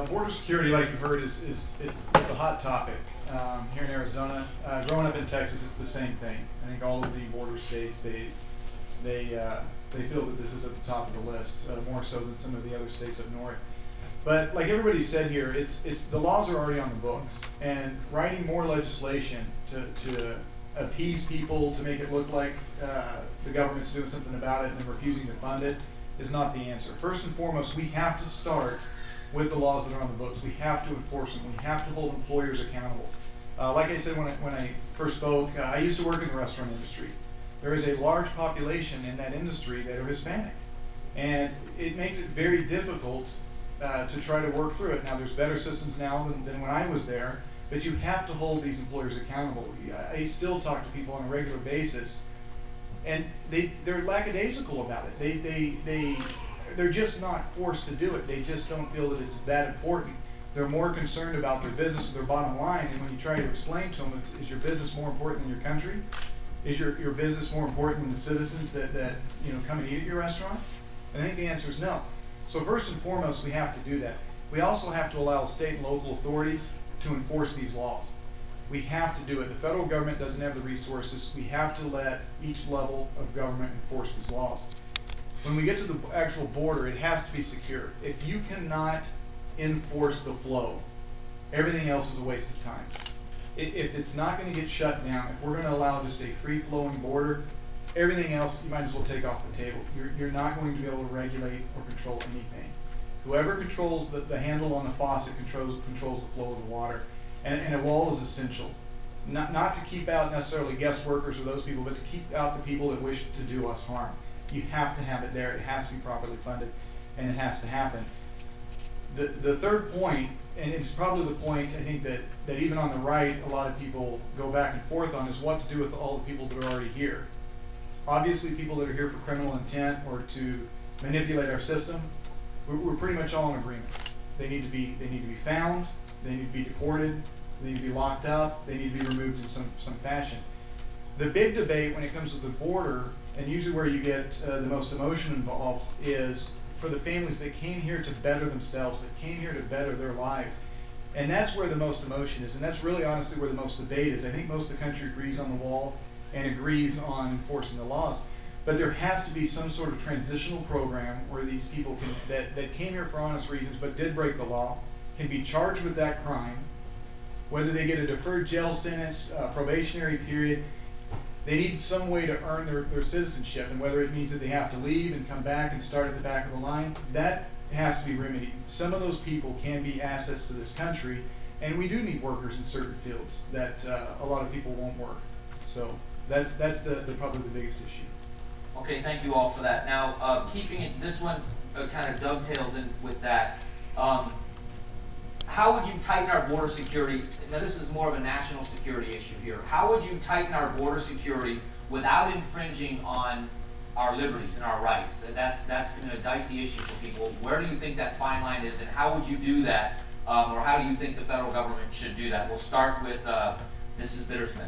Border security, like you've heard, it's a hot topic here in Arizona. Growing up in Texas, it's the same thing. I think all of the border states, they feel that this is at the top of the list, more so than some of the other states up north. But like everybody said here, it's the laws are already on the books, and writing more legislation to appease people, to make it look like the government's doing something about it and then refusing to fund it is not the answer. First and foremost, we have to start with the laws that are on the books. We have to enforce them. We have to hold employers accountable. Like I said when I first spoke, I used to work in the restaurant industry. There is a large population in that industry that are Hispanic, and it makes it very difficult to try to work through it. Now, there's better systems now than when I was there, but you have to hold these employers accountable. I still talk to people on a regular basis, and they're lackadaisical about it. They're just not forced to do it. They just don't feel that it's that important. They're more concerned about their business or their bottom line, and when you try to explain to them, is your business more important than your country? Is your business more important than the citizens that come and eat at your restaurant? And I think the answer is no. So first and foremost, we have to do that. We also have to allow state and local authorities to enforce these laws. We have to do it. The federal government doesn't have the resources. We have to let each level of government enforce these laws. When we get to the actual border, it has to be secure. If you cannot enforce the flow, everything else is a waste of time. If it's not going to get shut down, if we're going to allow just a free-flowing border, everything else you might as well take off the table. You're not going to be able to regulate or control anything. Whoever controls the handle on the faucet controls the flow of the water. And a wall is essential. Not to keep out necessarily guest workers or those people, but to keep out the people that wish to do us harm. You have to have it there. It has to be properly funded, and it has to happen. The third point, and it's probably the point I think that even on the right a lot of people go back and forth on, is what to do with all the people that are already here. Obviously, people that are here for criminal intent or to manipulate our system, we're pretty much all in agreement. They need to be found. They need to be deported. They need to be locked up. They need to be removed in some fashion. The big debate when it comes to the border, and usually where you get the most emotion involved, is for the families that came here to better themselves, that came here to better their lives. And that's where the most emotion is, and that's really honestly where the most debate is. I think most of the country agrees on the wall and agrees on enforcing the laws. But there has to be some sort of transitional program where these people that came here for honest reasons but did break the law can be charged with that crime, whether they get a deferred jail sentence, probationary period. They need some way to earn their citizenship, and whether it means that they have to leave and come back and start at the back of the line, that has to be remedied. Some of those people can be assets to this country, and we do need workers in certain fields that a lot of people won't work. So that's probably the biggest issue. Okay, thank you all for that. Now, keeping it, this one kind of dovetails in with that. How would you tighten our border security? Now, this is more of a national security issue here. How would you tighten our border security without infringing on our liberties and our rights? That's a dicey issue for people. Where do you think that fine line is, and how would you do that, or how do you think the federal government should do that? We'll start with Mrs. Bittersmith.